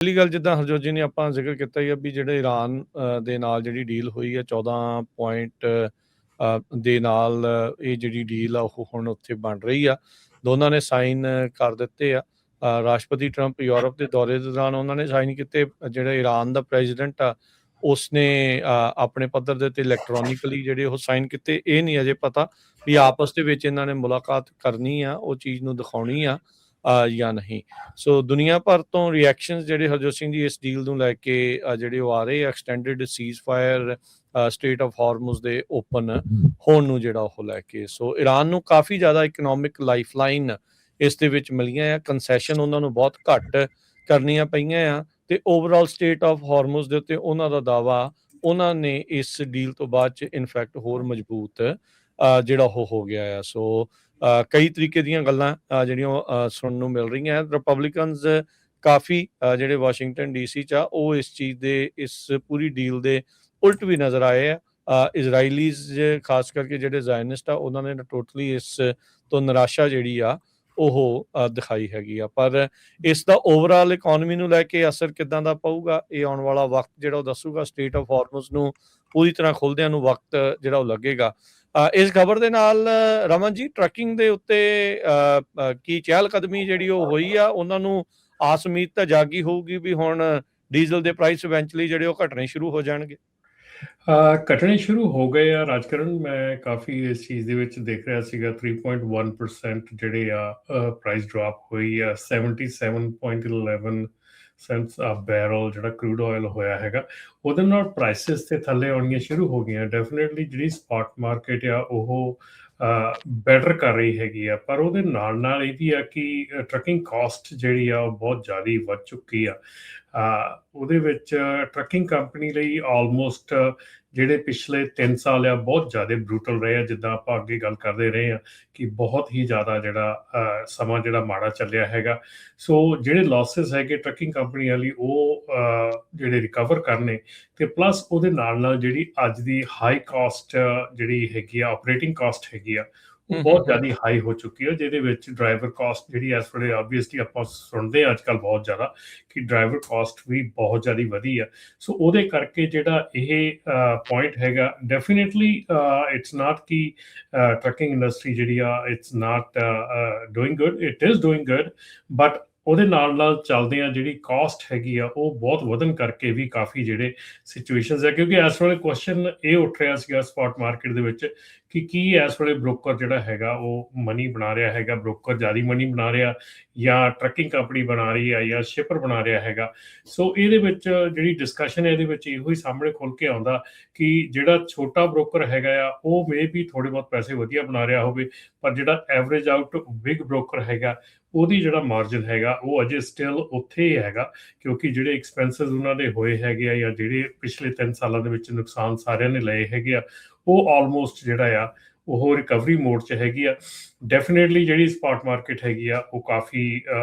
ਪਹਿਲੀ ਗੱਲ ਜਿੱਦਾਂ ਹਰਜੋਤ ਜੀ ਨੇ ਆਪਾਂ ਜ਼ਿਕਰ ਕੀਤਾ ਹੀ ਆ ਵੀ ਜਿਹੜੇ ਈਰਾਨ ਦੇ ਨਾਲ ਜਿਹੜੀ ਡੀਲ ਹੋਈ ਹੈ 14 ਪੁਆਇੰਟ ਦੇ ਨਾਲ ਇਹ ਜਿਹੜੀ ਡੀਲ ਆ ਉਹ ਹੁਣ ਉੱਥੇ ਬਣ ਰਹੀ ਆ। ਦੋਨਾਂ ਨੇ ਸਾਈਨ ਕਰ ਦਿੱਤੇ ਆ। ਰਾਸ਼ਟਰਪਤੀ ਟਰੰਪ ਯੂਰਪ ਦੇ ਦੌਰੇ ਦੇ ਦੌਰਾਨ ਉਹਨਾਂ ਨੇ ਸਾਈਨ ਕੀਤੇ। ਜਿਹੜਾ ਈਰਾਨ ਦਾ ਪ੍ਰੈਜ਼ੀਡੈਂਟ ਆ ਉਸਨੇ ਆਪਣੇ ਪੱਧਰ ਦੇ ਉੱਤੇ ਇਲੈਕਟ੍ਰੋਨਿਕਲੀ ਜਿਹੜੇ ਉਹ ਸਾਈਨ ਕੀਤੇ। ਇਹ ਨਹੀਂ ਅਜੇ ਪਤਾ ਵੀ ਆਪਸ ਦੇ ਵਿੱਚ ਇਹਨਾਂ ਨੇ ਮੁਲਾਕਾਤ ਕਰਨੀ ਆ, ਉਹ ਚੀਜ਼ ਨੂੰ ਦਿਖਾਉਣੀ ਆ ਜਾਂ ਨਹੀਂ। ਸੋ ਦੁਨੀਆ ਭਰ ਤੋਂ ਰਿਐਕਸ਼ਨਸ ਜਿਹੜੇ ਹਰਜੋਤ ਸਿੰਘ ਜੀ ਇਸ ਡੀਲ ਨੂੰ ਲੈ ਕੇ ਜਿਹੜੇ ਉਹ ਆ ਰਹੇ extended ceasefire strait of Hormuz ਦੇ ਓਪਨ ਹੋਣ ਨੂੰ ਜਿਹੜਾ ਉਹ ਲੈ ਕੇ। ਸੋ ਈਰਾਨ ਨੂੰ ਕਾਫੀ ਜ਼ਿਆਦਾ ਇਕਨੋਮਿਕ ਲਾਈਫ ਲਾਈਨ ਇਸ ਦੇ ਵਿੱਚ ਮਿਲੀਆਂ ਆ। ਕੰਸੈਸ਼ਨ ਉਹਨਾਂ ਨੂੰ ਬਹੁਤ ਘੱਟ ਕਰਨੀਆਂ ਪਈਆਂ ਆ ਤੇ ਓਵਰਆਲ ਸਟੇਟ ਆਫ ਹਾਰਮੁਜ਼ ਦੇ ਉੱਤੇ ਉਹਨਾਂ ਦਾ ਦਾਵਾ ਉਹਨਾਂ ਨੇ ਇਸ ਡੀਲ ਤੋਂ ਬਾਅਦ 'ਚ ਇਨਫੈਕਟ ਹੋਰ ਮਜ਼ਬੂਤ ਜਿਹੜਾ ਉਹ ਹੋ ਗਿਆ ਆ। ਸੋ ਕਈ ਤਰੀਕੇ ਦੀਆਂ ਗੱਲਾਂ ਜਿਹੜੀਆਂ ਸੁਣਨ ਨੂੰ ਮਿਲ ਰਹੀਆਂ। ਰਿਪਬਲਿਕਨਸ ਕਾਫੀ ਜਿਹੜੇ ਵਾਸ਼ਿੰਗਟਨ DC 'ਚ ਆ ਉਹ ਇਸ ਚੀਜ਼ ਦੇ ਇਸ ਪੂਰੀ ਡੀਲ ਦੇ ਉਲਟ ਵੀ ਨਜ਼ਰ ਆਏ ਆ। ਇਜ਼ਰਾਈਲੀਜ਼ ਖਾਸ ਕਰਕੇ ਜਿਹੜੇ ਜ਼ਾਇਨਿਸਟ ਆ ਉਹਨਾਂ ਨੇ ਟੋਟਲੀ ਇਸ ਤੋਂ ਨਿਰਾਸ਼ਾ ਜਿਹੜੀ ਆ ਉਹ ਦਿਖਾਈ ਹੈਗੀ ਆ। ਪਰ ਇਸ ਦਾ ਓਵਰਆਲ ਇਕੋਨਮੀ ਨੂੰ ਲੈ ਕੇ ਅਸਰ ਕਿੱਦਾਂ ਦਾ ਪਊਗਾ ਇਹ ਆਉਣ ਵਾਲਾ ਵਕਤ ਜਿਹੜਾ ਉਹ ਦੱਸੂਗਾ। ਸਟੇਟ ਆਫ ਹਾਰਮੁਜ਼ ਨੂੰ ਪੂਰੀ ਤਰ੍ਹਾਂ ਖੁੱਲਦਿਆਂ ਨੂੰ ਵਕਤ ਜਿਹੜਾ ਉਹ ਲੱਗੇਗਾ। ਇਸ ਖਬਰ ਦੇ ਨਾਲ ਰਮਨ ਜੀ ਟਰੱਕਿੰਗ ਦੇ ਉੱਤੇ ਕੀ ਚਹਿਲ ਕਦਮੀ ਜਿਹੜੀ ਉਹ ਹੋਈ ਆ, ਉਹਨਾਂ ਨੂੰ ਆਸ ਉਮੀਦ ਤਾਂ ਜਾਗੀ ਹੋਊਗੀ ਵੀ ਹੁਣ ਡੀਜ਼ਲ ਦੇ ਪ੍ਰਾਈਸ ਇਵੈਂਚੁਅਲੀ ਜਿਹੜੇ ਉਹ ਘਟਣੇ ਸ਼ੁਰੂ ਹੋ ਜਾਣਗੇ। ਘਟਣੇ ਸ਼ੁਰੂ ਹੋ ਗਏ ਆ ਰਾਜਕਰਨ। ਮੈਂ ਕਾਫੀ ਇਸ ਚੀਜ਼ ਦੇ ਵਿੱਚ ਦੇਖ ਰਿਹਾ ਸੀਗਾ 3.1% ਜਿਹੜੇ ਆ ਪ੍ਰਾਈਸ ਡ੍ਰੌਪ ਹੋਈ ਆ। 77.11 ਸੈਂਟਸ ਆ ਬੈਰਲ ਜਿਹੜਾ ਕਰੂਡ ਆਇਲ ਹੋਇਆ ਹੈਗਾ, ਉਹਦੇ ਨਾਲ ਪ੍ਰਾਈਸਿਸ ਤੇ ਥੱਲੇ ਆਉਣੀਆਂ ਸ਼ੁਰੂ ਹੋ ਗਈਆਂ। ਡੈਫੀਨੇਟਲੀ ਜਿਹੜੀ ਸਪਾਟ ਮਾਰਕੀਟ ਆ ਉਹ ਬੈਟਰ ਕਰ ਰਹੀ ਹੈਗੀ ਆ, ਪਰ ਉਹਦੇ ਨਾਲ ਨਾਲ ਇਹ ਵੀ ਆ ਕਿ ਟਰੱਕਿੰਗ ਕਾਸਟ ਜਿਹੜੀ ਆ ਉਹ ਬਹੁਤ ਜ਼ਿਆਦਾ ਵੱਧ ਚੁੱਕੀ ਆ। ਉਹਦੇ ਵਿੱਚ ਟਰੱਕਿੰਗ ਕੰਪਨੀ ਲਈ ਆਲਮੋਸਟ ਜਿਹੜੇ ਪਿਛਲੇ 3 ਸਾਲ ਆ ਬਹੁਤ ਜ਼ਿਆਦਾ ਬਰੂਟਲ ਰਹੇ ਆ। ਜਿੱਦਾਂ ਆਪਾਂ ਅੱਗੇ ਗੱਲ ਕਰਦੇ ਰਹੇ ਆ ਕਿ ਬਹੁਤ ਹੀ ਜ਼ਿਆਦਾ ਜਿਹੜਾ ਸਮਾਂ ਜਿਹੜਾ ਮਾੜਾ ਚੱਲਿਆ ਹੈਗਾ। ਸੋ ਜਿਹੜੇ ਲਾਸਿਸ ਹੈਗੇ ਟਰੱਕਿੰਗ ਕੰਪਨੀਆਂ ਲਈ ਉਹ ਜਿਹੜੇ ਰਿਕਵਰ ਕਰਨੇ ਤੇ ਪਲੱਸ ਉਹਦੇ ਨਾਲ ਨਾਲ ਜਿਹੜੀ ਅੱਜ ਦੀ ਹਾਈ ਕਾਸਟ ਜਿਹੜੀ ਹੈਗੀ ਆ ਆਪਰੇਟਿੰਗ ਕਾਸਟ ਹੈਗੀ ਆ ਉਹ ਬਹੁਤ ਜ਼ਿਆਦਾ ਹਾਈ ਹੋ ਚੁੱਕੀ ਹੈ, ਜਿਹਦੇ ਵਿੱਚ ਡਰਾਈਵਰ ਕਾਸਟ ਜਿਹੜੀ ਇਸ ਵੇਲੇ ਆਬਵੀਅਸਲੀ ਆਪਾਂ ਸੁਣਦੇ ਹਾਂ ਅੱਜ ਕੱਲ੍ਹ ਬਹੁਤ ਜ਼ਿਆਦਾ ਕਿ ਡਰਾਈਵਰ ਕਾਸਟ ਵੀ ਬਹੁਤ ਜ਼ਿਆਦਾ ਵਧੀ ਆ। ਸੋ ਉਹਦੇ ਕਰਕੇ ਜਿਹੜਾ ਇਹ ਪੁਆਇੰਟ ਹੈਗਾ ਡੈਫੀਨੇਟਲੀ ਇਟਸ ਨਾਟ ਕਿ ਟਰੱਕਿੰਗ ਇੰਡਸਟਰੀ ਜਿਹੜੀ ਆ it's not doing good, it is doing good, but ਉਹਦੇ ਨਾਲ ਨਾਲ ਚੱਲਦੇ ਆ ਜਿਹੜੀ ਕਾਸਟ ਹੈਗੀ ਆ ਉਹ ਬਹੁਤ ਵਧਣ ਕਰਕੇ ਵੀ ਕਾਫੀ ਜਿਹੜੇ ਸਿਚੁਏਸ਼ਨਸ ਹੈ। ਕਿਉਂਕਿ ਇਸ ਵੇਲੇ ਕੁਐਸਚਨ ਇਹ ਉੱਠ ਰਿਹਾ ਸੀਗਾ ਸਪਾਟ ਮਾਰਕੀਟ ਦੇ ਵਿੱਚ ਕਿ ਕੀ ਇਸ ਵੇਲੇ ਬ੍ਰੋਕਰ ਜਿਹੜਾ ਹੈਗਾ ਉਹ ਮਨੀ ਬਣਾ ਰਿਹਾ ਹੈਗਾ, ਬ੍ਰੋਕਰ ਜ਼ਿਆਦਾ ਮਨੀ ਬਣਾ ਰਿਹਾ ਜਾਂ ਟਰੱਕਿੰਗ ਕੰਪਨੀ ਬਣਾ ਰਹੀ ਆ ਜਾਂ ਸ਼ਿਪਰ ਬਣਾ ਰਿਹਾ ਹੈਗਾ। ਸੋ ਇਹਦੇ ਵਿੱਚ ਜਿਹੜੀ ਡਿਸਕਸ਼ਨ ਹੈ ਇਹਦੇ ਵਿੱਚ ਇਹੋ ਹੀ ਸਾਹਮਣੇ ਖੁੱਲ ਕੇ ਆਉਂਦਾ ਕਿ ਜਿਹੜਾ ਛੋਟਾ ਬ੍ਰੋਕਰ ਹੈਗਾ ਆ ਉਹ ਮੇ ਵੀ ਥੋੜੇ ਬਹੁਤ ਪੈਸੇ ਵਧੀਆ ਬਣਾ ਰਿਹਾ ਹੋਵੇ, ਪਰ ਜਿਹੜਾ ਐਵਰੇਜ ਆਊਟ ਬਿਗ ਬ੍ਰੋਕਰ ਹੈਗਾ ਉਹਦੀ ਜਿਹੜਾ ਮਾਰਜਨ ਹੈਗਾ ਉਹ ਅਜੇ ਸਟਿਲ ਉੱਥੇ ਹੀ ਹੈਗਾ, ਕਿਉਂਕਿ ਜਿਹੜੇ ਐਕਸਪੈਂਸਿਸ ਉਹਨਾਂ ਦੇ ਹੋਏ ਹੈਗੇ ਆ ਜਾਂ ਜਿਹੜੇ ਪਿਛਲੇ 3 ਸਾਲਾਂ ਦੇ ਵਿੱਚ ਨੁਕਸਾਨ ਸਾਰਿਆਂ ਨੇ ਲਏ ਹੈਗੇ ਆ ਉਹ ਆਲਮੋਸਟ ਜਿਹੜਾ ਆ ਉਹ ਰਿਕਵਰੀ ਮੋਡ 'ਚ ਹੈਗੀ ਆ। ਡੈਫੀਨੇਟਲੀ ਜਿਹੜੀ ਸਪਾਟ ਮਾਰਕੀਟ ਹੈਗੀ ਆ ਉਹ ਕਾਫੀ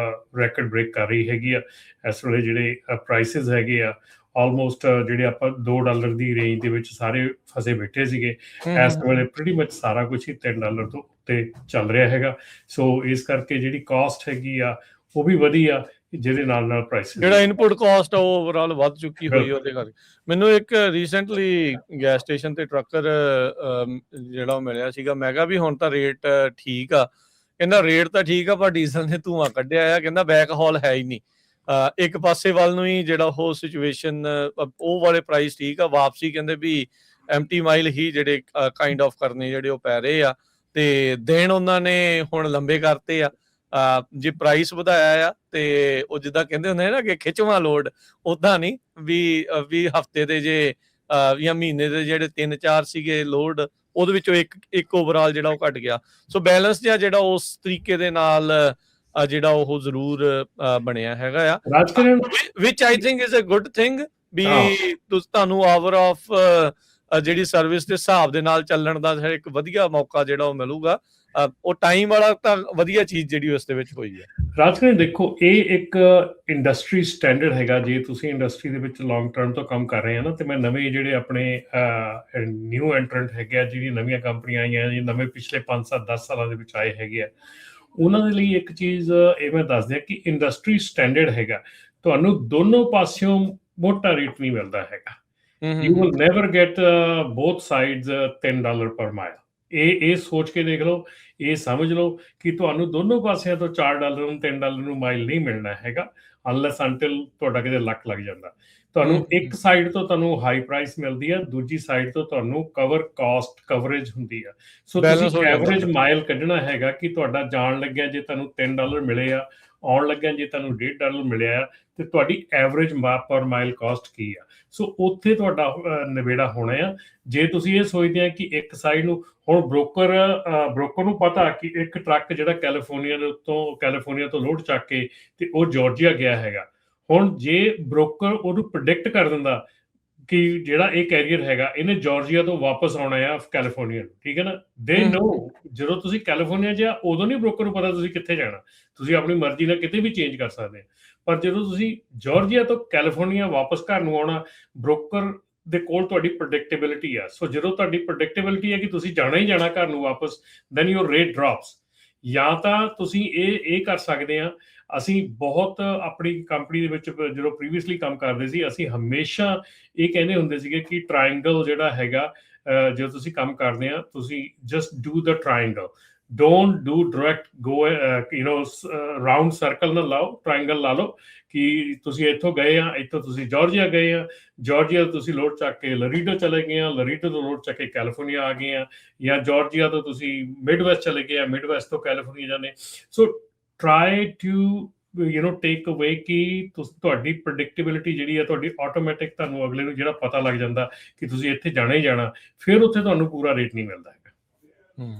ਰੈਕਡ ਬ੍ਰੇਕ ਕਰ ਰਹੀ ਹੈਗੀ ਆ। ਇਸ ਵੇਲੇ ਜਿਹੜੇ ਪ੍ਰਾਈਸਿਸ ਹੈਗੇ ਆ ਆਲਮੋਸਟ ਜਿਹੜੇ ਆਪਾਂ $2 ਦੀ ਰੇਂਜ ਦੇ ਵਿੱਚ ਸਾਰੇ ਫਸੇ ਬੈਠੇ ਸੀਗੇ, ਇਸ ਵੇਲੇ ਪ੍ਰੀਟੀ ਮਚ ਸਾਰਾ ਕੁਛ ਹੀ $3 ਤੋਂ ਉੱਤੇ ਚੱਲ ਰਿਹਾ ਹੈਗਾ। ਸੋ ਇਸ ਕਰਕੇ ਜਿਹੜੀ ਕਾਸਟ ਹੈਗੀ ਆ ਉਹ ਵੀ ਵਧੀ ਆ, ਜਿਹਦੇ ਨਾਲ ਪ੍ਰਾਈਸਿਸ ਜਿਹੜਾ ਇਨਪੁਟ ਕਾਸਟ ਆ ਉਹ ਓਵਰਆਲ ਵੱਧ ਚੁੱਕੀ ਹੋਈ ਉਹਦੇ ਕਰਕੇ। ਮੈਨੂੰ ਇੱਕ ਰੀਸੈਂਟਲੀ ਗੈਸ ਸਟੇਸ਼ਨ ਤੇ ਟਰੱਕਰ ਜਿਹੜਾ ਉਹ ਮਿਲਿਆ ਸੀਗਾ, ਮੈਂ ਕਿਹਾ ਵੀ ਹੁਣ ਤਾਂ ਰੇਟ ਠੀਕ ਆ। ਕਹਿੰਦਾ ਰੇਟ ਤਾਂ ਠੀਕ ਆ ਪਰ ਡੀਜ਼ਲ ਨੇ ਧੂੰਆਂ ਕੱਢਿਆ ਆ, ਕਹਿੰਦਾ ਬੈਕ ਹਾਲ ਹੈ ਹੀ ਨਹੀਂ। ਇੱਕ ਪਾਸੇ ਵੱਲ ਨੂੰ ਹੀ ਜਿਹੜਾ ਉਹ ਸਿਚੁਏਸ਼ਨ ਉਹ ਵਾਲੇ ਪ੍ਰਾਈਸ ਠੀਕ ਆ, ਵਾਪਸੀ ਕਹਿੰਦੇ ਵੀ ਐਮਟੀ ਮਾਈਲ ਹੀ ਜਿਹੜੇ ਕਾਈਂਡ ਆਫ ਕਰਨੇ ਜਿਹੜੇ ਉਹ ਪੈ ਰਹੇ ਆ ਤੇ ਦਿਨ ਉਹਨਾਂ ਨੇ ਹੁਣ ਲੰਬੇ ਕਰਤੇ ਆ। ਜੇ ਪ੍ਰਾਈਸ ਵਧਾਇਆ ਆ ਤੇ ਉਹ ਜਿੱਦਾਂ ਕਹਿੰਦੇ ਹੁੰਦੇ ਨਾ ਕਿ ਖਿੱਚਵਾਂ ਲੋਡ, ਓਦਾਂ ਨਹੀਂ ਵੀ ਹਫ਼ਤੇ ਦੇ ਜੇ ਜਾਂ ਮਹੀਨੇ ਦੇ ਜਿਹੜੇ 3-4 ਸੀਗੇ ਲੋਡ ਉਹਦੇ ਵਿੱਚੋਂ ਇੱਕ ਓਵਰਆਲ ਜਿਹੜਾ ਉਹ ਘਟ ਗਿਆ। ਸੋ ਬੈਲੈਂਸ ਜਿਹਾ ਜਿਹੜਾ ਉਸ ਤਰੀਕੇ ਦੇ ਨਾਲ ਜਿਹੜਾ ਉਹ ਜ਼ਰੂਰ ਬਣਿਆ ਹੈਗਾ ਆ, ਵਿਚ I think is a good thing ਵੀ ਤੁਹਾਨੂੰ ਆਵਰ ਆਫ ਜਿਹੜੀ ਸਰਵਿਸ ਦੇ ਹਿਸਾਬ ਦੇ ਨਾਲ ਚੱਲਣ ਦਾ ਇੱਕ ਵਧੀਆ ਮੌਕਾ ਜਿਹੜਾ ਉਹ ਮਿਲੂਗਾ। ਉਹ ਟਾਈਮ ਵਾਲਾ ਤਾਂ ਵਧੀਆ ਚੀਜ਼ ਜਿਹੜੀ ਉਸ ਦੇ ਵਿੱਚ ਹੋਈ ਹੈ। ਰਾਜਕਰਨ ਦੇਖੋ ਇਹ ਇੱਕ ਇੰਡਸਟਰੀ ਸਟੈਂਡਰਡ ਹੈਗਾ। ਜੇ ਤੁਸੀਂ ਇੰਡਸਟਰੀ ਦੇ ਵਿੱਚ ਲੌਂਗ ਟਰਮ ਤੋਂ ਕੰਮ ਕਰ ਰਹੇ ਆ ਨਾ, ਤੇ ਮੈਂ ਨਵੇਂ ਜਿਹੜੇ ਆਪਣੇ ਨਿਊ ਐਂਟਰੈਂਟ ਹੈਗੇ ਆ, ਜਿਹੜੀਆਂ ਨਵੀਆਂ ਕੰਪਨੀਆਂ ਆਈਆਂ ਜਾਂ ਨਵੇਂ ਪਿਛਲੇ 5-7-10 ਸਾਲਾਂ ਦੇ ਵਿੱਚ ਆਏ ਹੈਗੇ ਆ, ਉਹਨਾਂ ਦੇ ਲਈ ਇੱਕ ਚੀਜ਼ ਇਹ ਮੈਂ ਦੱਸ ਦਿਆਂ ਕਿ ਇੰਡਸਟਰੀ ਸਟੈਂਡਰਡ ਹੈਗਾ ਤੁਹਾਨੂੰ ਦੋਨੋਂ ਪਾਸਿਓਂ ਮੋਟਾ ਰੇਟ ਨਹੀਂ ਮਿਲਦਾ ਹੈਗਾ। You will never get both sides $10 ਪਰ ਮਾਈਲ। ਇਹ ਸੋਚ ਕੇ ਦੇਖ ਲਓ, ਇਹ ਸਮਝ ਲਓ ਕਿ ਤੁਹਾਨੂੰ ਦੋਨੋਂ ਪਾਸਿਆਂ ਤੋਂ $4 ਨੂੰ $10 ਨੂੰ ਮਾਈਲ ਨਹੀਂ ਮਿਲਣਾ ਹੈਗਾ, ਅਨਲੈਸ ਅੰਟਿਲ ਤੁਹਾਡਾ ਕਿਤੇ ਲੱਕ ਲੱਗ ਜਾਂਦਾ। ਤੁਹਾਨੂੰ ਇੱਕ ਸਾਈਡ ਤੋਂ ਤੁਹਾਨੂੰ ਹਾਈ ਪ੍ਰਾਈਸ ਮਿਲਦੀ ਆ, ਦੂਜੀ ਸਾਈਡ ਤੋਂ ਤੁਹਾਨੂੰ ਕਾਸਟ ਕਵਰੇਜ ਹੁੰਦੀ ਆ। ਸੋ ਤੁਸੀਂ ਐਵਰੇਜ ਮਾਈਲ ਕੱਢਣਾ ਹੈਗਾ ਕਿ ਤੁਹਾਡਾ ਜਾਣ ਲੱਗਿਆ ਜੇ ਤੁਹਾਨੂੰ $10 ਮਿਲੇ ਆ, ਆਉਣ ਲੱਗਿਆ ਜੇ ਤੁਹਾਨੂੰ $1.5 ਮਿਲਿਆ, ਤੇ ਤੁਹਾਡੀ ਐਵਰੇਜ ਪਰ ਮਾਈਲ ਕਾਸਟ ਕੀ ਆ। ਸੋ ਉੱਥੇ ਤੁਹਾਡਾ ਨਿਬੇੜਾ ਹੋਣਾ ਆ। ਜੇ ਤੁਸੀਂ ਇਹ ਸੋਚਦੇ ਆ ਕਿ ਇੱਕ ਸਾਈਡ ਨੂੰ, ਹੁਣ ਬ੍ਰੋਕਰ ਨੂੰ ਪਤਾ ਕਿ ਇੱਕ ਟਰੱਕ ਜਿਹੜਾ ਕੈਲੀਫੋਰਨੀਆ ਤੋਂ ਲੋਡ ਚੱਕ ਕੇ ਤੇ ਉਹ ਜਾਰਜੀਆ ਗਿਆ ਹੈਗਾ, ਹੁਣ ਜੇ ਬ੍ਰੋਕਰ ਉਹਨੂੰ ਪ੍ਰੈਡਿਕਟ ਕਰ ਦਿੰਦਾ ਕਿ ਜਿਹੜਾ ਇਹ ਕੈਰੀਅਰ ਹੈਗਾ ਇਹਨੇ ਜਾਰਜੀਆ ਤੋਂ ਵਾਪਸ ਆਉਣਾ ਆ ਕੈਲੀਫੋਰਨੀਆ ਨੂੰ, ਠੀਕ ਹੈ ਨਾ, ਦੇ ਨੋ ਜਦੋਂ ਤੁਸੀਂ ਕੈਲੀਫੋਰਨੀਆ 'ਚ ਆ ਉਦੋਂ ਨਹੀਂ ਬ੍ਰੋਕਰ ਨੂੰ ਪਤਾ ਤੁਸੀਂ ਕਿੱਥੇ ਜਾਣਾ, ਤੁਸੀਂ ਆਪਣੀ ਮਰਜ਼ੀ ਨਾਲ ਕਿਤੇ ਵੀ ਚੇਂਜ ਕਰ ਸਕਦੇ। ਪਰ ਜਦੋਂ ਤੁਸੀਂ ਜਾਰਜੀਆ ਤੋਂ ਕੈਲੀਫੋਰਨੀਆ ਵਾਪਸ ਘਰ ਨੂੰ ਆਉਣਾ, ਬ੍ਰੋਕਰ ਦੇ ਕੋਲ ਤੁਹਾਡੀ ਪ੍ਰੈਡਿਕਟੇਬਿਲਿਟੀ ਆ। ਸੋ ਜਦੋਂ ਤੁਹਾਡੀ ਪ੍ਰੈਡਿਕਟੇਬਿਲਿਟੀ ਹੈ ਕਿ ਤੁਸੀਂ ਜਾਣਾ ਹੀ ਜਾਣਾ ਘਰ ਨੂੰ ਵਾਪਸ, ਦੈਨ ਯੂਰ ਰੇਟ ਡ੍ਰੌਪਸ। ਜਾਂ ਤਾਂ ਤੁਸੀਂ ਇਹ ਕਰ ਸਕਦੇ ਆ, ਅਸੀਂ ਬਹੁਤ ਆਪਣੀ ਕੰਪਨੀ ਦੇ ਵਿੱਚ ਜਦੋਂ ਪ੍ਰੀਵੀਅਸਲੀ ਕੰਮ ਕਰਦੇ ਸੀ, ਅਸੀਂ ਹਮੇਸ਼ਾ ਇਹ ਕਹਿੰਦੇ ਹੁੰਦੇ ਸੀਗੇ ਕਿ ਟ੍ਰਾਇੰਗਲ ਜਿਹੜਾ ਹੈਗਾ, ਜਦੋਂ ਤੁਸੀਂ ਕੰਮ ਕਰਦੇ ਆ ਤੁਸੀਂ just do the triangle, don't do direct go round circle ਨਾ ਲਾਓ, ਟ੍ਰਾਇੰਗਲ ਲਾ ਲਓ ਕਿ ਤੁਸੀਂ ਇੱਥੋਂ ਗਏ ਆ, ਇੱਥੋਂ ਤੁਸੀਂ ਜਾਰਜੀਆ ਗਏ ਆ, ਜਾਰਜੀਆ ਤੋਂ ਤੁਸੀਂ ਲੋਡ ਚੱਕ ਕੇ ਲਰੀਡੋ ਚਲੇ ਗਏ ਆ, ਲਰੀਡੋ ਤੋਂ ਲੋਡ ਚੱਕ ਕੇ ਕੈਲੀਫੋਰਨੀਆ ਆ ਗਏ ਆ, ਜਾਂ ਜਾਰਜੀਆ ਤੋਂ ਤੁਸੀਂ ਮਿਡਵੈਸਟ ਚਲੇ ਗਏ ਆ, ਮਿਡਵੈਸਟ ਤੋਂ ਕੈਲੀਫੋਰਨੀਆ ਜਾਂਦੇ। ਸੋ ਟਰਾਈ ਟੂ ਟੇਕ ਅਵੇ ਕਿ ਤੁਹਾਡੀ ਪ੍ਰੈਡਿਕਟੇਬਿਲਿਟੀ ਜਿਹੜੀ ਆ ਤੁਹਾਡੀ ਆਟੋਮੈਟਿਕ, ਤੁਹਾਨੂੰ ਅਗਲੇ ਨੂੰ ਜਿਹੜਾ ਪਤਾ ਲੱਗ ਜਾਂਦਾ ਕਿ ਤੁਸੀਂ ਇੱਥੇ ਜਾਣਾ ਹੀ ਜਾਣਾ, ਫਿਰ ਉੱਥੇ ਤੁਹਾਨੂੰ ਪੂਰਾ ਰੇਟ ਨਹੀਂ ਮਿਲਦਾ।